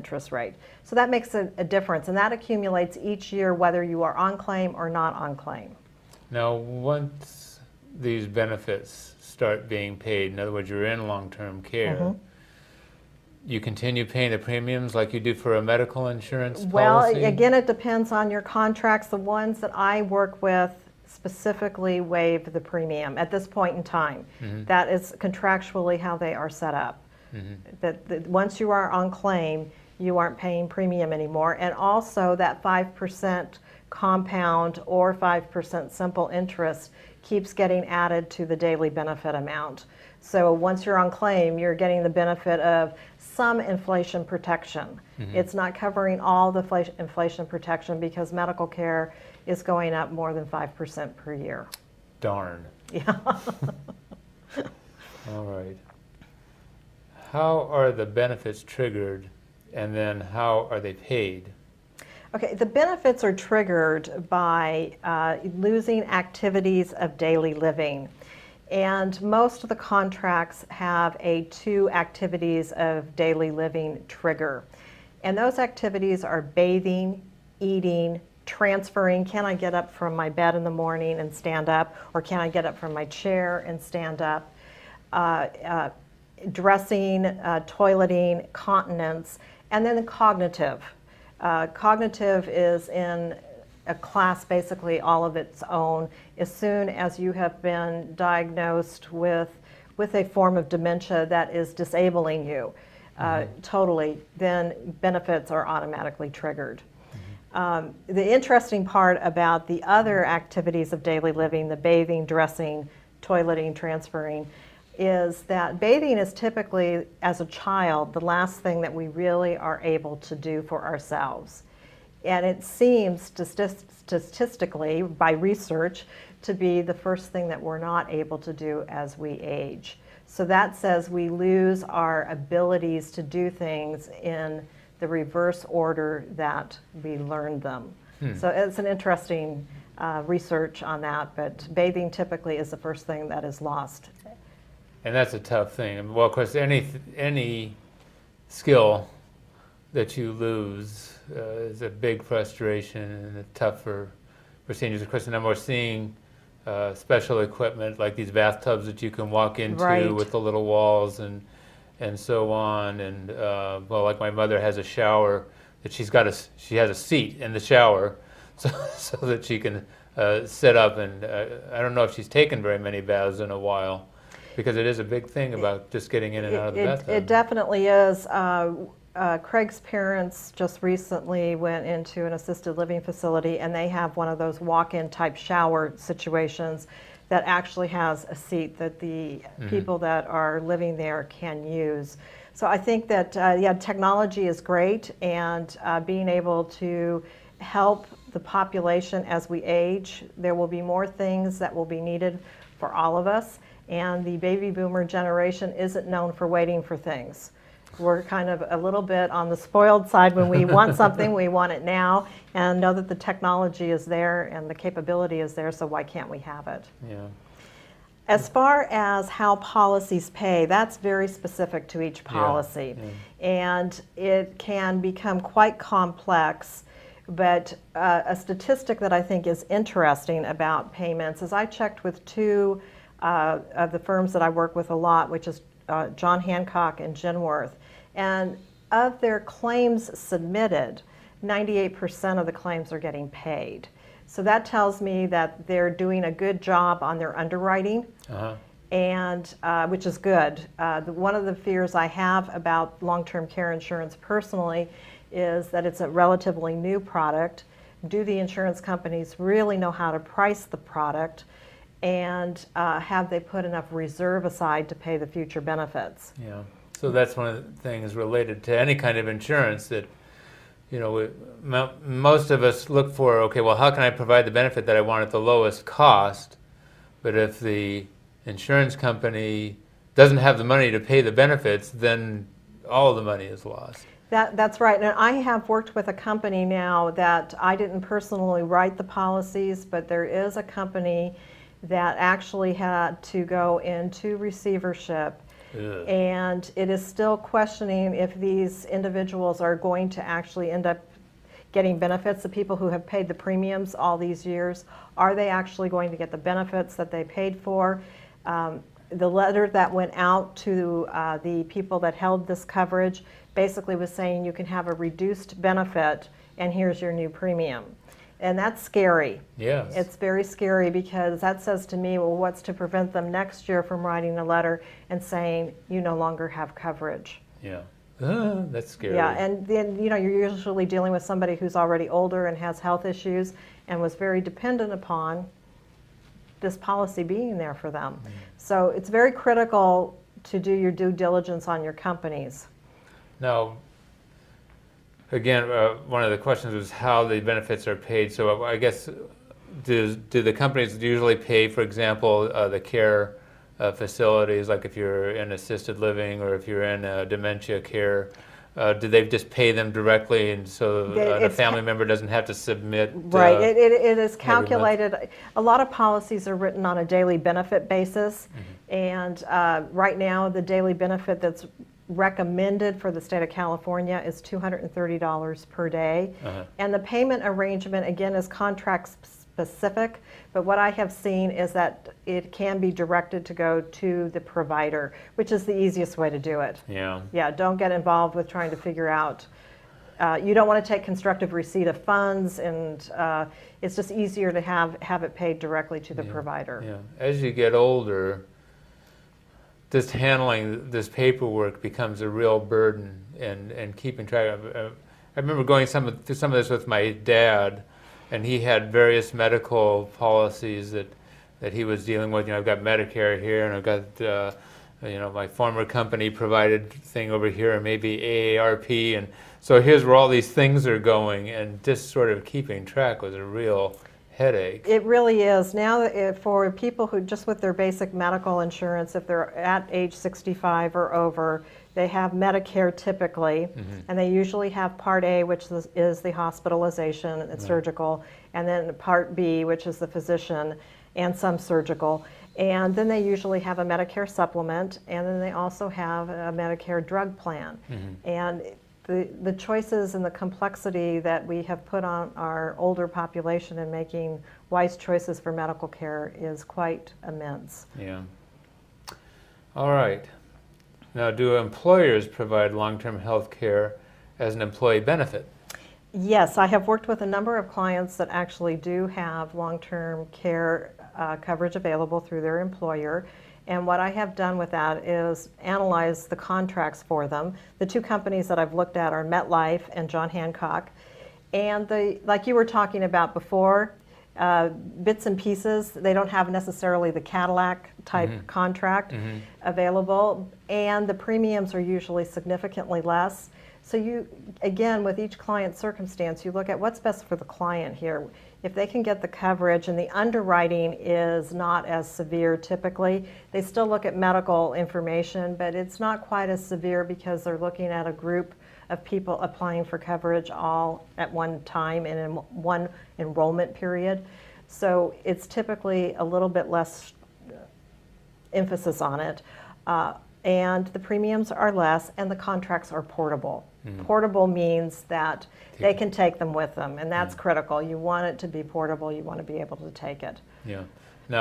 interest rate. So that makes a difference, and that accumulates each year whether you are on claim or not on claim. Now, once these benefits start being paid, in other words, you're in long-term care, you continue paying the premiums like you do for a medical insurance policy? Well, again, it depends on your contracts. The ones that I work with specifically waive the premium at this point in time. That is contractually how they are set up. That once you are on claim, you aren't paying premium anymore. And also that 5% compound or 5% simple interest keeps getting added to the daily benefit amount. So once you're on claim, you're getting the benefit of some inflation protection. It's not covering all the inflation protection because medical care is going up more than 5% per year. Darn. Yeah. All right. How are the benefits triggered, and then how are they paid? Okay, the benefits are triggered by losing activities of daily living. And most of the contracts have a 2 activities of daily living trigger. And those activities are bathing, eating, transferring. Can I get up from my bed in the morning and stand up? Or can I get up from my chair and stand up? Dressing, toileting, continence, and then the cognitive. Cognitive is in a class basically all of its own. As soon as you have been diagnosed with a form of dementia that is disabling you totally, then benefits are automatically triggered. The interesting part about the other activities of daily living, the bathing, dressing, toileting, transferring, is that bathing is typically, as a child, the last thing that we really are able to do for ourselves. And it seems statistically, by research, to be the first thing that we're not able to do as we age. So that says we lose our abilities to do things in the reverse order that we learned them. So it's an interesting research on that, but bathing typically is the first thing that is lost. And that's a tough thing. Well, of course, any skill that you lose is a big frustration and tough for seniors. Of course, and then we're seeing special equipment like these bathtubs that you can walk into with the little walls and so on. And well, like my mother has a shower that she has a seat in the shower so that she can sit up. And I don't know if she's taken very many baths in a while, because it is a big thing about just getting in and out of the bathtub. It definitely is. Craig's parents just recently went into an assisted living facility, and they have one of those walk-in type shower situations that actually has a seat that the people that are living there can use. So I think that, yeah, technology is great, and being able to help the population as we age. There will be more things that will be needed for all of us. And the baby boomer generation isn't known for waiting for things. We're kind of a little bit on the spoiled side. When we want something, we want it now, and know that the technology is there and the capability is there, so why can't we have it? Yeah. As far as how policies pay, that's very specific to each policy. And it can become quite complex. But a statistic that I think is interesting about payments is I checked with 2 of the firms that I work with a lot, which is John Hancock and Genworth. And of their claims submitted, 98% of the claims are getting paid. So that tells me that they're doing a good job on their underwriting, and which is good. One of the fears I have about long-term care insurance personally is that it's a relatively new product. Do the insurance companies really know how to price the product? And have they put enough reserve aside to pay the future benefits? Yeah, so that's one of the things related to any kind of insurance that, you know, most of us look for, okay, well, how can I provide the benefit that I want at the lowest cost? But if the insurance company doesn't have the money to pay the benefits, then all the money is lost. That's right. And I have worked with a company now that I didn't personally write the policies, but there is a company that actually had to go into receivership Ugh. And it is still questioning if these individuals are going to actually end up getting benefits. The people who have paid the premiums all these years, are they actually going to get the benefits that they paid for? The letter that went out to the people that held this coverage basically was saying you can have a reduced benefit and here's your new premium. And that's scary. Yes. It's very scary because that says to me, well, what's to prevent them next year from writing a letter and saying you no longer have coverage? Yeah. That's scary. Yeah, and then you're usually dealing with somebody who's already older and has health issues and was very dependent upon this policy being there for them. So it's very critical to do your due diligence on your companies. Now, again, one of the questions was how the benefits are paid. So I guess, do the companies usually pay, for example, the care facilities, like if you're in assisted living or if you're in dementia care, do they just pay them directly, and so a family member doesn't have to submit? Right, it is calculated. A lot of policies are written on a daily benefit basis, and right now the daily benefit that's recommended for the state of California is $230 per day. And the payment arrangement, again, is contract specific, but what I have seen is that it can be directed to go to the provider, which is the easiest way to do it. Yeah. Yeah, don't get involved with trying to figure out. You don't want to take constructive receipt of funds, and it's just easier to have it paid directly to the provider. Yeah. As you get older, just handling this paperwork becomes a real burden, and keeping track of. I remember going through some of this with my dad, and he had various medical policies that he was dealing with. I've got Medicare here, and I've got my former company provided thing over here, and maybe AARP, and so here's where all these things are going, and just sort of keeping track was a real headache. It really is. Now, for people who just with their basic medical insurance, if they're at age 65 or over, they have Medicare typically, and they usually have Part A, which is the hospitalization and surgical, and then Part B, which is the physician and some surgical. And then they usually have a Medicare supplement, and then they also have a Medicare drug plan. And the choices and the complexity that we have put on our older population in making wise choices for medical care is quite immense. Yeah. All right. Now, do employers provide long-term health care as an employee benefit? Yes, I have worked with a number of clients that actually do have long-term care coverage available through their employer. And what I have done with that is analyze the contracts for them. The two companies that I've looked at are MetLife and John Hancock. And like you were talking about before, bits and pieces, they don't have necessarily the Cadillac type contract available, and the premiums are usually significantly less. So you, again, with each client circumstance, you look at what's best for the client here. If they can get the coverage and the underwriting is not as severe typically, they still look at medical information, but it's not quite as severe because they're looking at a group of people applying for coverage all at one time and in one enrollment period. So it's typically a little bit less emphasis on it. And the premiums are less, and the contracts are portable. Portable means that they can take them with them, and that's critical. You want it to be portable. You want to be able to take it. Yeah.